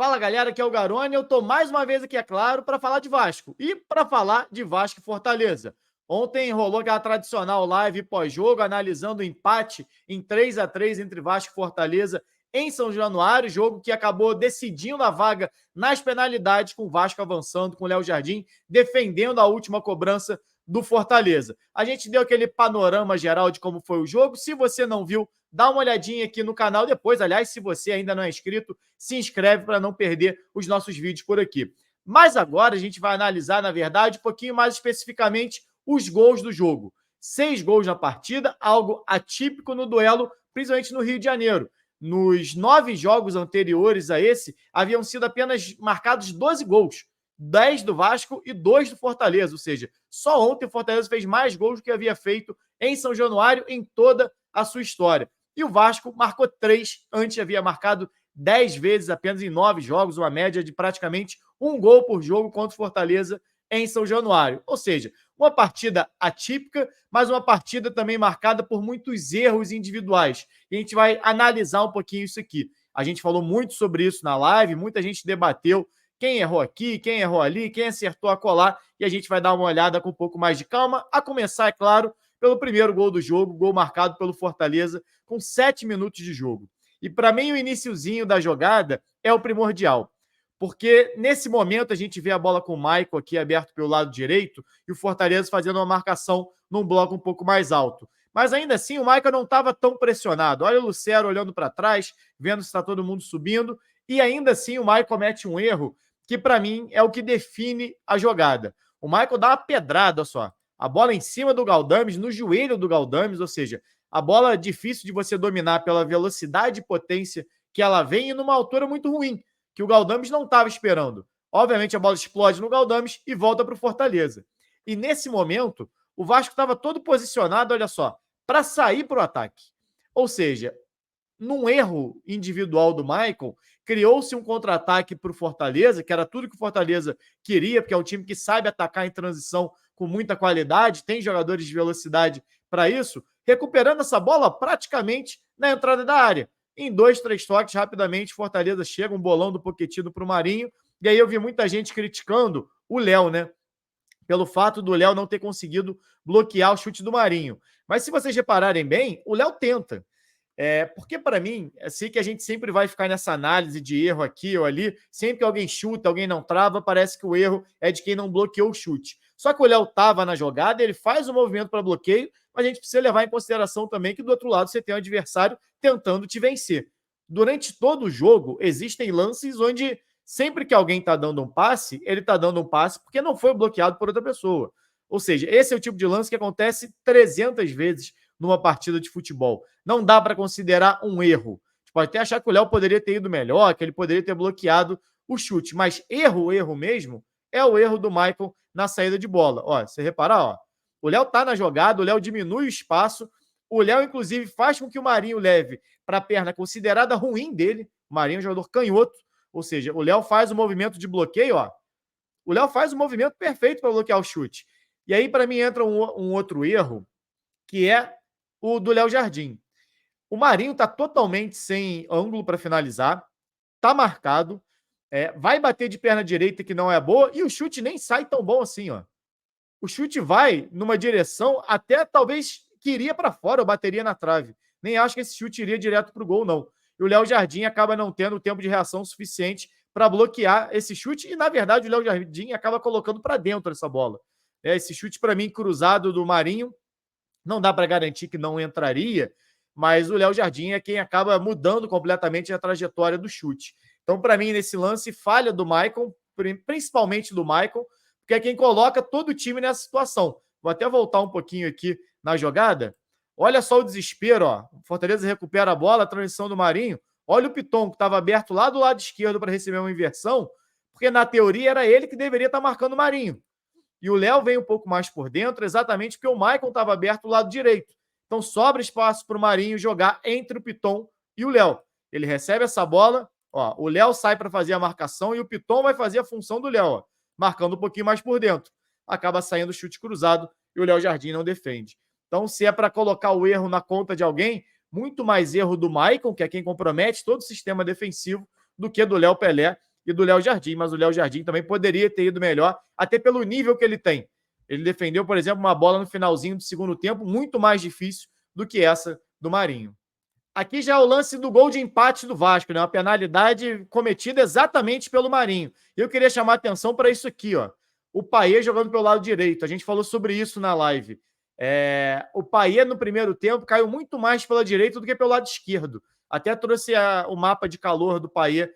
Fala galera, aqui é o Garone, eu tô mais uma vez aqui, é claro, para falar de Vasco e para falar de Vasco e Fortaleza. Ontem rolou aquela tradicional live pós-jogo, analisando o empate em 3-3 entre Vasco e Fortaleza em São Januário, jogo que acabou decidindo a vaga nas penalidades, com o Vasco avançando, com o Léo Jardim defendendo a última cobrança do Fortaleza. A gente deu aquele panorama geral de como foi o jogo. Se você não viu, dá uma olhadinha aqui no canal depois. Aliás, se você ainda não é inscrito, se inscreve para não perder os nossos vídeos por aqui. Mas agora a gente vai analisar, na verdade, um pouquinho mais especificamente os gols do jogo. 6 gols na partida, algo atípico no duelo, principalmente no Rio de Janeiro. Nos 9 jogos anteriores a esse, haviam sido apenas marcados 12 gols. 10 do Vasco e 2 do Fortaleza, ou seja, só ontem o Fortaleza fez mais gols do que havia feito em São Januário em toda a sua história. E o Vasco marcou 3, antes havia marcado 10 vezes apenas em 9 jogos, uma média de praticamente 1 gol por jogo contra o Fortaleza em São Januário. Ou seja, uma partida atípica, mas uma partida também marcada por muitos erros individuais. E a gente vai analisar um pouquinho isso aqui. A gente falou muito sobre isso na live, muita gente debateu quem errou aqui, quem errou ali, quem acertou a colar, e a gente vai dar uma olhada com um pouco mais de calma, a começar, é claro, pelo primeiro gol do jogo, gol marcado pelo Fortaleza, com 7 minutos de jogo. E para mim o iniciozinho da jogada é o primordial, porque nesse momento a gente vê a bola com o Michael aqui aberto pelo lado direito e o Fortaleza fazendo uma marcação num bloco um pouco mais alto. Mas ainda assim o Michael não estava tão pressionado. Olha o Lucero olhando para trás, vendo se está todo mundo subindo, e ainda assim o Michael comete um erro que para mim é o que define a jogada. O Michael dá uma pedrada só. A bola em cima do Galdames, no joelho do Galdames, ou seja, a bola é difícil de você dominar pela velocidade e potência que ela vem e numa altura muito ruim, que o Galdames não estava esperando. Obviamente a bola explode no Galdames e volta para o Fortaleza. E nesse momento, o Vasco estava todo posicionado, olha só, para sair para o ataque. Ou seja, num erro individual do Michael, criou-se um contra-ataque para o Fortaleza, que era tudo que o Fortaleza queria, porque é um time que sabe atacar em transição com muita qualidade, tem jogadores de velocidade para isso, recuperando essa bola praticamente na entrada da área. Em 2, 3 toques, rapidamente, Fortaleza chega, um bolão do Pochettino para o Marinho, e aí eu vi muita gente criticando o Léo, né? Pelo fato do Léo não ter conseguido bloquear o chute do Marinho. Mas se vocês repararem bem, o Léo tenta. Porque, para mim, assim que a gente sempre vai ficar nessa análise de erro aqui ou ali, sempre que alguém chuta, alguém não trava, parece que o erro é de quem não bloqueou o chute. Só que o Léo estava na jogada, ele faz o movimento para bloqueio, mas a gente precisa levar em consideração também que do outro lado você tem um adversário tentando te vencer. Durante todo o jogo, existem lances onde sempre que alguém está dando um passe, ele está dando um passe porque não foi bloqueado por outra pessoa. Ou seja, esse é o tipo de lance que acontece 300 vezes numa partida de futebol. Não dá para considerar um erro. A gente pode até achar que o Léo poderia ter ido melhor, que ele poderia ter bloqueado o chute, mas erro mesmo, é o erro do Michael na saída de bola. Ó, você reparar, ó, o Léo tá na jogada, o Léo diminui o espaço, o Léo, inclusive, faz com que o Marinho leve para a perna considerada ruim dele. O Marinho é um jogador canhoto, ou seja, o Léo faz o movimento de bloqueio, ó. O Léo faz o movimento perfeito para bloquear o chute. E aí, para mim, entra um outro erro, que é o do Léo Jardim. O Marinho está totalmente sem ângulo para finalizar, está marcado, vai bater de perna direita que não é boa, e o chute nem sai tão bom assim, ó. O chute vai numa direção até talvez que iria para fora, ou bateria na trave. Nem acho que esse chute iria direto para o gol, não. E o Léo Jardim acaba não tendo tempo de reação suficiente para bloquear esse chute, e na verdade o Léo Jardim acaba colocando para dentro essa bola. Esse chute, para mim, cruzado do Marinho, não dá para garantir que não entraria, mas o Léo Jardim é quem acaba mudando completamente a trajetória do chute. Então, para mim, nesse lance, falha do Michael, principalmente do Michael, porque é quem coloca todo o time nessa situação. Vou até voltar um pouquinho aqui na jogada. Olha só o desespero, ó. O Fortaleza recupera a bola, a transição do Marinho. Olha o Piton, que estava aberto lá do lado esquerdo para receber uma inversão, porque na teoria era ele que deveria estar marcando o Marinho. E o Léo vem um pouco mais por dentro, exatamente porque o Michael estava aberto do lado direito. Então sobra espaço para o Marinho jogar entre o Piton e o Léo. Ele recebe essa bola, ó, o Léo sai para fazer a marcação e o Piton vai fazer a função do Léo, ó, marcando um pouquinho mais por dentro. Acaba saindo o chute cruzado e o Léo Jardim não defende. Então, se é para colocar o erro na conta de alguém, muito mais erro do Michael, que é quem compromete todo o sistema defensivo, do que do Léo Pelé. e do Léo Jardim, mas o Léo Jardim também poderia ter ido melhor, até pelo nível que ele tem. Ele defendeu, por exemplo, uma bola no finalzinho do segundo tempo muito mais difícil do que essa do Marinho. Aqui já é o lance do gol de empate do Vasco, né? Uma penalidade cometida exatamente pelo Marinho. Eu queria chamar a atenção para isso aqui, ó. O Payet jogando pelo lado direito. A gente falou sobre isso na live. O Payet, no primeiro tempo, caiu muito mais pela direita do que pelo lado esquerdo. Até trouxe o mapa de calor do Payet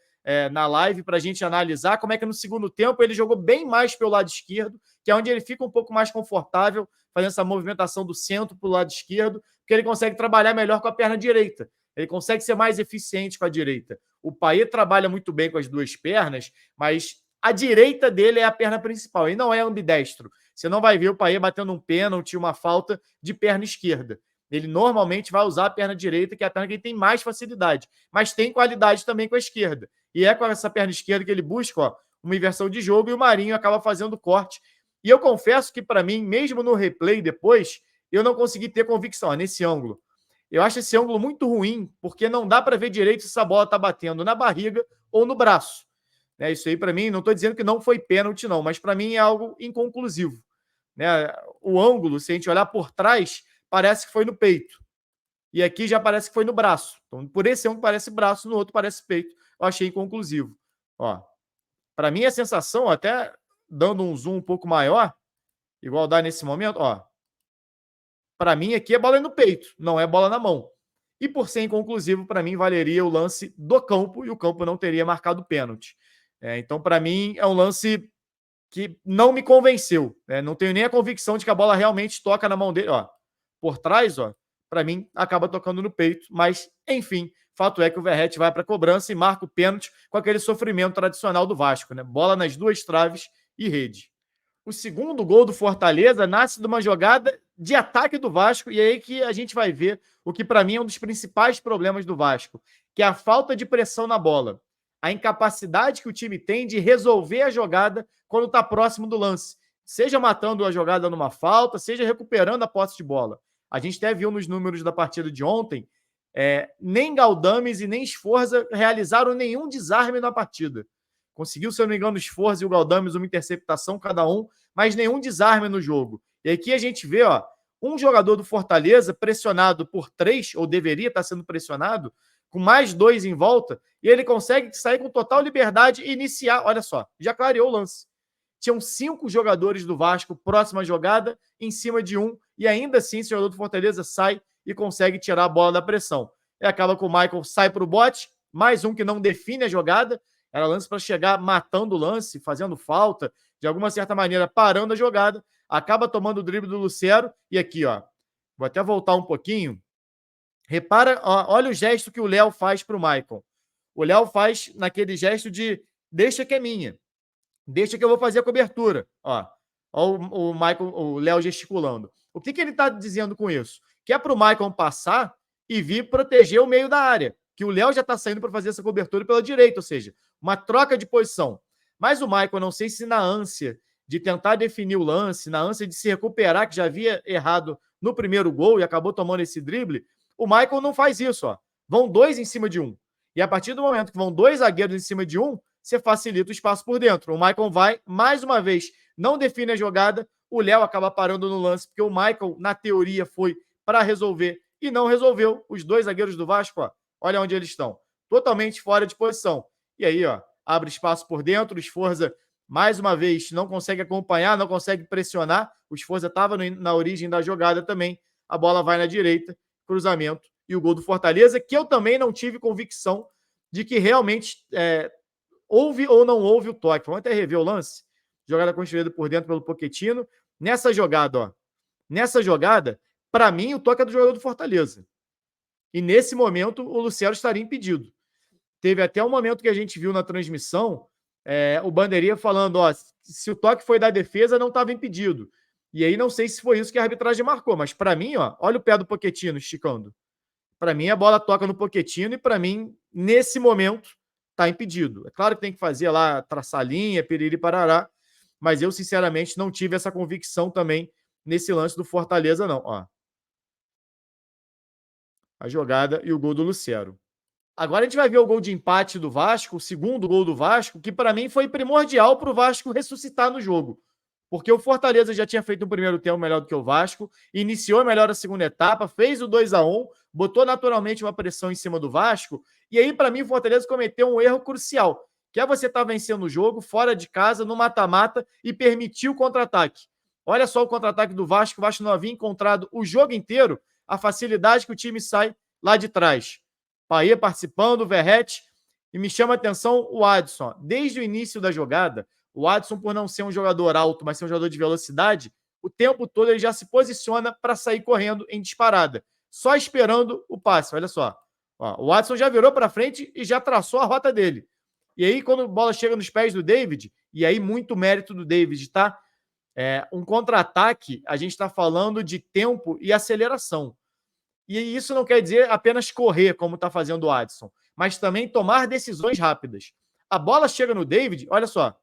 na live para a gente analisar como é que no segundo tempo ele jogou bem mais pelo lado esquerdo, que é onde ele fica um pouco mais confortável, fazendo essa movimentação do centro para o lado esquerdo, porque ele consegue trabalhar melhor com a perna direita. Ele consegue ser mais eficiente com a direita. O Payet trabalha muito bem com as duas pernas, mas a direita dele é a perna principal. Ele não é ambidestro. Você não vai ver o Payet batendo um pênalti, uma falta de perna esquerda. Ele normalmente vai usar a perna direita, que é a perna que ele tem mais facilidade, mas tem qualidade também com a esquerda. E é com essa perna esquerda que ele busca uma inversão de jogo e o Marinho acaba fazendo corte. E eu confesso que, para mim, mesmo no replay depois, eu não consegui ter convicção nesse ângulo. Eu acho esse ângulo muito ruim, porque não dá para ver direito se essa bola está batendo na barriga ou no braço. Isso aí, para mim, não estou dizendo que não foi pênalti, não, mas para mim é algo inconclusivo. O ângulo, se a gente olhar por trás, parece que foi no peito. E aqui já parece que foi no braço. Então, por esse ângulo parece braço, no outro parece peito. Eu achei inconclusivo. Para mim, a sensação, até dando um zoom um pouco maior, igual dá nesse momento, para mim aqui é bola no peito, não é bola na mão. E por ser inconclusivo, para mim valeria o lance do campo e o campo não teria marcado pênalti. Então, para mim, é um lance que não me convenceu. Não tenho nem a convicção de que a bola realmente toca na mão dele. Por trás, para mim, acaba tocando no peito. Mas, enfim, fato é que o Verratti vai para a cobrança e marca o pênalti com aquele sofrimento tradicional do Vasco. Bola nas duas traves e rede. O segundo gol do Fortaleza nasce de uma jogada de ataque do Vasco, e é aí que a gente vai ver o que para mim é um dos principais problemas do Vasco, que é a falta de pressão na bola. A incapacidade que o time tem de resolver a jogada quando está próximo do lance. Seja matando a jogada numa falta, seja recuperando a posse de bola. A gente até viu nos números da partida de ontem, nem Galdames e nem Sforza realizaram nenhum desarme na partida. Conseguiu, se eu não me engano, o Sforza e o Galdames uma interceptação cada um, mas nenhum desarme no jogo. E aqui a gente vê, um jogador do Fortaleza pressionado por 3, ou deveria estar sendo pressionado, com mais 2 em volta, e ele consegue sair com total liberdade e iniciar. Olha só, já clareou o lance. Tinham 5 jogadores do Vasco próxima jogada, em cima de um, e ainda assim esse jogador do Fortaleza sai e consegue tirar a bola da pressão. E acaba com o Michael, sai para o bote, mais um que não define a jogada, era lance para chegar matando o lance, fazendo falta, de alguma certa maneira parando a jogada, acaba tomando o drible do Lucero, e aqui, vou até voltar um pouquinho, repara, olha o gesto que o Léo faz para o Michael. O Léo faz naquele gesto de deixa que é minha, deixa que eu vou fazer a cobertura. Olha o Michael, o Léo gesticulando. O que ele está dizendo com isso? Que é para o Michael passar e vir proteger o meio da área, que o Léo já está saindo para fazer essa cobertura pela direita, ou seja, uma troca de posição. Mas o Michael, não sei se na ânsia de tentar definir o lance, na ânsia de se recuperar, que já havia errado no primeiro gol e acabou tomando esse drible, o Michael não faz isso. Vão 2 em cima de um. E a partir do momento que vão 2 zagueiros em cima de um, você facilita o espaço por dentro. O Michael vai, mais uma vez, não define a jogada, o Léo acaba parando no lance, porque o Michael, na teoria, foi para resolver e não resolveu. Os 2 zagueiros do Vasco, olha onde eles estão. Totalmente fora de posição. E aí, abre espaço por dentro, o Sforza, mais uma vez, não consegue acompanhar, não consegue pressionar. O Sforza estava na origem da jogada também. A bola vai na direita, cruzamento e o gol do Fortaleza, que eu também não tive convicção de que realmente houve ou não houve o toque. Vamos até rever o lance. Jogada construída por dentro pelo Pochettino. Nessa jogada, para mim, o toque é do jogador do Fortaleza. E nesse momento, o Lucero estaria impedido. Teve até um momento que a gente viu na transmissão o bandeirinha falando, se o toque foi da defesa, não estava impedido. E aí não sei se foi isso que a arbitragem marcou, mas para mim, olha o pé do Pochettino esticando. Para mim, a bola toca no Pochettino e para mim, nesse momento, está impedido. É claro que tem que fazer lá, traçar linha, piriri parará, mas eu, sinceramente, não tive essa convicção também nesse lance do Fortaleza, não. A jogada e o gol do Lucero. Agora a gente vai ver o gol de empate do Vasco, o segundo gol do Vasco, que para mim foi primordial para o Vasco ressuscitar no jogo. Porque o Fortaleza já tinha feito um primeiro tempo melhor do que o Vasco, iniciou melhor a segunda etapa, fez o 2-1, botou naturalmente uma pressão em cima do Vasco, e aí para mim o Fortaleza cometeu um erro crucial, que é você estar vencendo o jogo fora de casa, no mata-mata, e permitir o contra-ataque. Olha só o contra-ataque do Vasco, o Vasco não havia encontrado o jogo inteiro a facilidade que o time sai lá de trás. Paê participando, o Verratti, e me chama a atenção o Adson. Desde o início da jogada, o Adson, por não ser um jogador alto, mas ser um jogador de velocidade, o tempo todo ele já se posiciona para sair correndo em disparada, só esperando o passe. Olha só. Ó, o Adson já virou para frente e já traçou a rota dele. E aí, quando a bola chega nos pés do David, e aí muito mérito do David, tá? Um contra-ataque, a gente está falando de tempo e aceleração. E isso não quer dizer apenas correr, como está fazendo o Adson, mas também tomar decisões rápidas. A bola chega no David, olha só,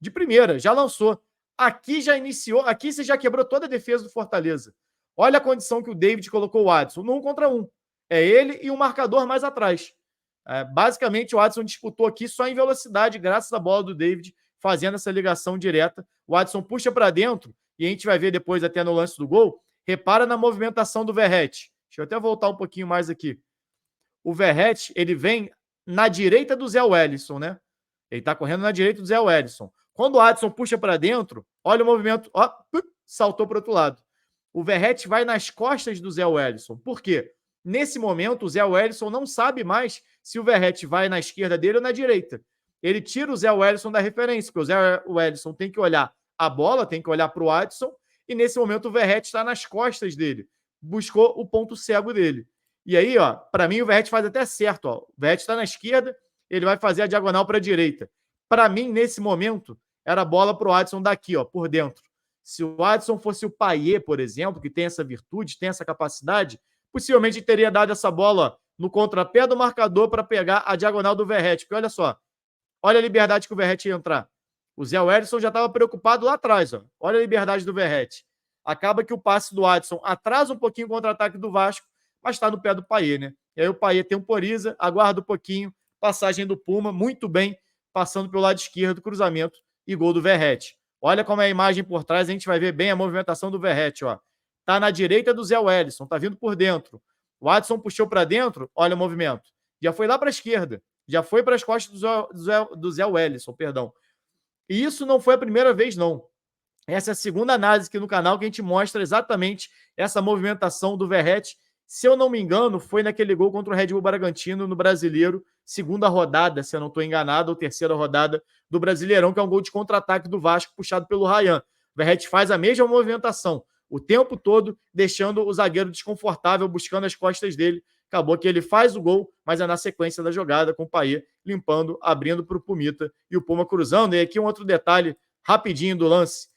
de primeira, já lançou. Aqui já iniciou, aqui você já quebrou toda a defesa do Fortaleza. Olha a condição que o David colocou o Adson, no 1 contra 1. É ele e um marcador mais atrás. Basicamente, o Adson disputou aqui só em velocidade, graças à bola do David, fazendo essa ligação direta. O Adson puxa para dentro, e a gente vai ver depois até no lance do gol, repara na movimentação do Verratti. Deixa eu até voltar um pouquinho mais aqui. O Verratti, ele vem na direita do Zé Wellison, né? Ele tá correndo na direita do Zé Wellison. Quando o Adson puxa para dentro, olha o movimento, ó, saltou para o outro lado. O Verratti vai nas costas do Zé Wellison. Por quê? Nesse momento, o Zé Wellison não sabe mais se o Verratti vai na esquerda dele ou na direita. Ele tira o Zé Wellison da referência, porque o Zé Wellison tem que olhar a bola, tem que olhar para o Adson, e nesse momento o Verratti está nas costas dele. Buscou o ponto cego dele. E aí, ó, para mim o Verratti faz até certo, ó. O Verratti está na esquerda, ele vai fazer a diagonal para a direita. Para mim, nesse momento, era a bola para o Adson daqui, ó, por dentro. Se o Adson fosse o Payet, por exemplo, que tem essa virtude, tem essa capacidade, possivelmente teria dado essa bola no contrapé do marcador para pegar a diagonal do Verratti. Porque olha só, olha a liberdade que o Verratti ia entrar. O Zé Wellison já estava preocupado lá atrás, ó. Olha a liberdade do Verratti. Acaba que o passe do Adson atrasa um pouquinho o contra-ataque do Vasco, mas está no pé do Payet, né? E aí o Payet temporiza, aguarda um pouquinho, passagem do Puma, muito bem, passando pelo lado esquerdo, cruzamento e gol do Verratti. Olha como é a imagem por trás, a gente vai ver bem a movimentação do Verratti, ó. Tá na direita do Zé Wellison, tá vindo por dentro. O Adson puxou para dentro, olha o movimento. Já foi lá para a esquerda, já foi para as costas do Zé Wellison, perdão. E isso não foi a primeira vez, não. Essa é a segunda análise aqui no canal que a gente mostra exatamente essa movimentação do Verratti. Se eu não me engano, foi naquele gol contra o Red Bull Bragantino no Brasileiro, segunda rodada, se eu não estou enganado, ou terceira rodada do Brasileirão, que é um gol de contra-ataque do Vasco puxado pelo Ryan. O Verratti faz a mesma movimentação, o tempo todo deixando o zagueiro desconfortável, buscando as costas dele. Acabou que ele faz o gol, mas é na sequência da jogada, com o Payet limpando, abrindo para o Pumita e o Puma cruzando. E aqui um outro detalhe rapidinho do lance.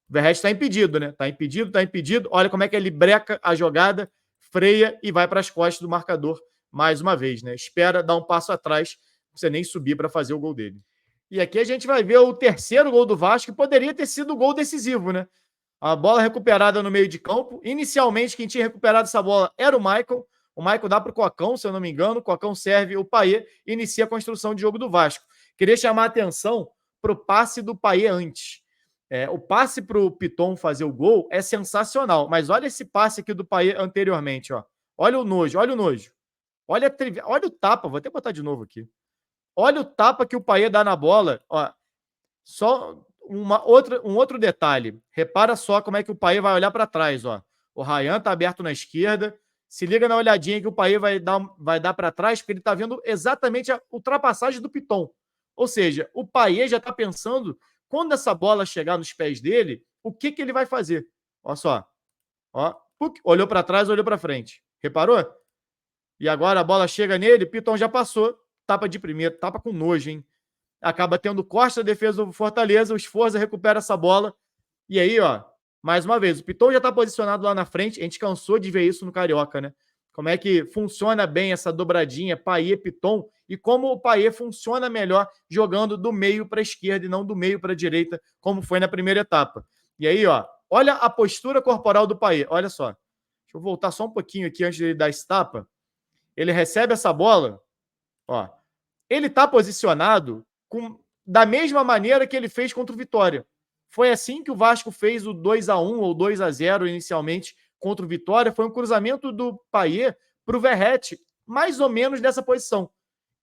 O Verratti está impedido, né? Está impedido, está impedido. Olha como é que ele breca a jogada, freia e vai para as costas do marcador mais uma vez, né? Espera dar um passo atrás, não precisa nem subir para fazer o gol dele. E aqui a gente vai ver o terceiro gol do Vasco, que poderia ter sido o gol decisivo, né? A bola recuperada no meio de campo. Inicialmente, quem tinha recuperado essa bola era o Michael. O Michael dá para o Cocão, se eu não me engano. O Cocão serve o Payet e inicia a construção de jogo do Vasco. Queria chamar a atenção para o passe do Payet antes. O passe para o Piton fazer o gol é sensacional, mas olha esse passe aqui do Payet anteriormente, ó. Olha o nojo, olha o nojo. Olha o tapa, vou até botar de novo aqui. Olha o tapa que o Payet dá na bola, ó. Só um outro detalhe. Repara só como é que o Payet vai olhar para trás, ó. O Ryan tá aberto na esquerda. Se liga na olhadinha que o Payet vai dar para trás, porque ele tá vendo exatamente a ultrapassagem do Piton. Ou seja, o Payet já tá pensando quando essa bola chegar nos pés dele, o que ele vai fazer? Olha só. Ó, olhou para trás, olhou para frente. Reparou? E agora a bola chega nele, Piton já passou, tapa de primeiro, tapa com nojo, hein? Acaba tendo corte da defesa do Fortaleza, o Sforza recupera essa bola. E aí, ó, mais uma vez, o Piton já está posicionado lá na frente. A gente cansou de ver isso no Carioca, né? Como é que funciona bem essa dobradinha Payet-Piton e como o Payet funciona melhor jogando do meio para a esquerda e não do meio para a direita, como foi na primeira etapa. E aí, ó, olha a postura corporal do Payet, olha só. Deixa eu voltar só um pouquinho aqui antes de ele dar esse tapa. Ele recebe essa bola, Ó, ele está posicionado da mesma maneira que ele fez contra o Vitória. Foi assim que o Vasco fez o 2-1 ou 2-0 inicialmente contra o Vitória. Foi um cruzamento do Payet para o Verratti, mais ou menos nessa posição,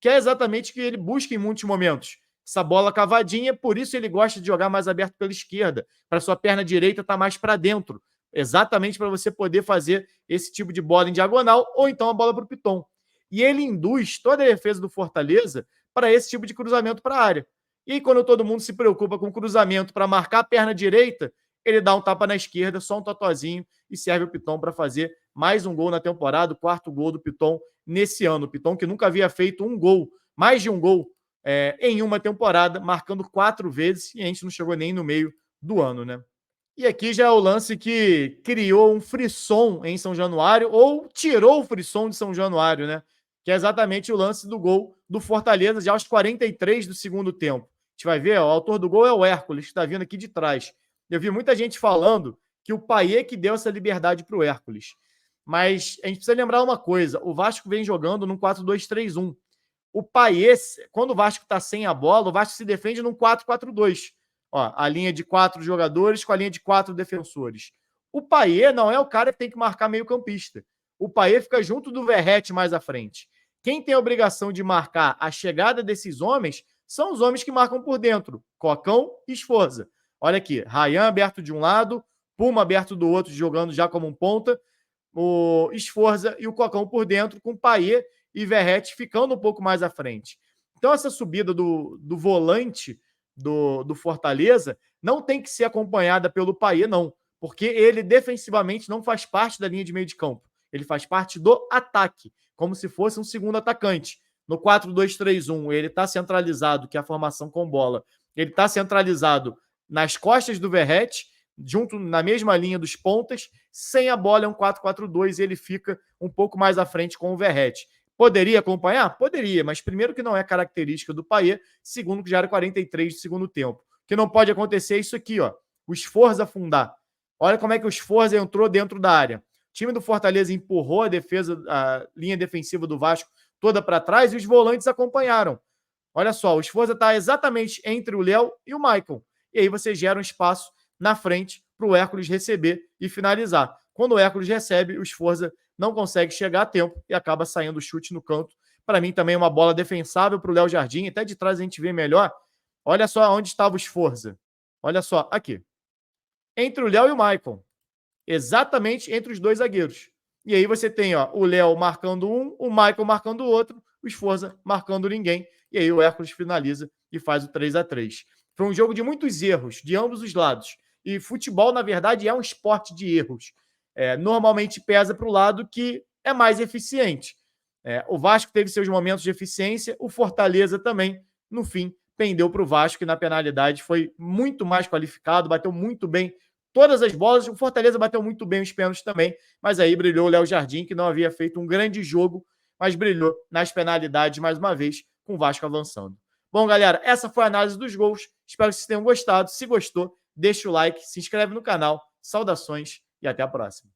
que é exatamente o que ele busca em muitos momentos. Essa bola cavadinha, por isso ele gosta de jogar mais aberto pela esquerda, para sua perna direita estar mais para dentro, exatamente para você poder fazer esse tipo de bola em diagonal ou então a bola para o Piton. E ele induz toda a defesa do Fortaleza para esse tipo de cruzamento para a área. E aí, quando todo mundo se preocupa com o cruzamento para marcar a perna direita, ele dá um tapa na esquerda, só um totozinho, e serve o Piton para fazer mais um gol na temporada, o quarto gol do Piton nesse ano. O Piton que nunca havia feito um gol, mais de um gol, em uma temporada, marcando 4 vezes, e a gente não chegou nem no meio do ano, né? E aqui já é o lance que criou um frisson em São Januário, ou tirou o frisson de São Januário, né? Que é exatamente o lance do gol do Fortaleza, já aos 43 do segundo tempo. A gente vai ver, ó, o autor do gol é o Hércules, que está vindo aqui de trás. Eu vi muita gente falando que o Payet que deu essa liberdade para o Hércules. Mas a gente precisa lembrar uma coisa: o Vasco vem jogando num 4-2-3-1. O Payet, quando o Vasco está sem a bola, o Vasco se defende num 4-4-2. Ó, a linha de 4 jogadores com a linha de 4 defensores. O Payet não é o cara que tem que marcar meio campista. O Payet fica junto do Verratti mais à frente. Quem tem a obrigação de marcar a chegada desses homens são os homens que marcam por dentro. Cocão e Sforza. Olha aqui, Ryan aberto de um lado, Puma aberto do outro, jogando já como um ponta, o Sforza e o Cocão por dentro, com Payet e Verratti ficando um pouco mais à frente. Então, essa subida do volante do Fortaleza não tem que ser acompanhada pelo Payet, não, porque ele defensivamente não faz parte da linha de meio de campo. Ele faz parte do ataque, como se fosse um segundo atacante. No 4-2-3-1, ele está centralizado, que é a formação com bola. Ele está centralizado nas costas do Verratti, junto na mesma linha dos pontas. Sem a bola é um 4-4-2 e ele fica um pouco mais à frente com o Verratti. Poderia acompanhar? Poderia, mas primeiro que não é característica do Payet, segundo que já era 43 do segundo tempo. O que não pode acontecer é isso aqui, ó, o Sforza afundar. Olha como é que o Sforza entrou dentro da área. O time do Fortaleza empurrou a linha defensiva do Vasco toda para trás e os volantes acompanharam. Olha só, o Sforza está exatamente entre o Léo e o Maicon. E aí você gera um espaço na frente para o Hércules receber e finalizar. Quando o Hércules recebe, o Sforza não consegue chegar a tempo e acaba saindo o chute no canto. Para mim, também uma bola defensável para o Léo Jardim. Até de trás a gente vê melhor. Olha só onde estava o Sforza. Olha só, aqui. Entre o Léo e o Maicon. Exatamente entre os dois zagueiros. E aí você tem, ó, o Léo marcando um, o Maicon marcando o outro, o Sforza marcando ninguém. E aí o Hércules finaliza e faz o 3-3. Foi um jogo de muitos erros, de ambos os lados. E futebol, na verdade, é um esporte de erros. Normalmente pesa para o lado que é mais eficiente. O Vasco teve seus momentos de eficiência, o Fortaleza também, no fim, pendeu para o Vasco, que na penalidade foi muito mais qualificado, bateu muito bem todas as bolas. O Fortaleza bateu muito bem os pênaltis também, mas aí brilhou o Léo Jardim, que não havia feito um grande jogo, mas brilhou nas penalidades mais uma vez, com o Vasco avançando. Bom, galera, essa foi a análise dos gols. Espero que vocês tenham gostado. Se gostou, deixa o like, se inscreve no canal. Saudações e até a próxima.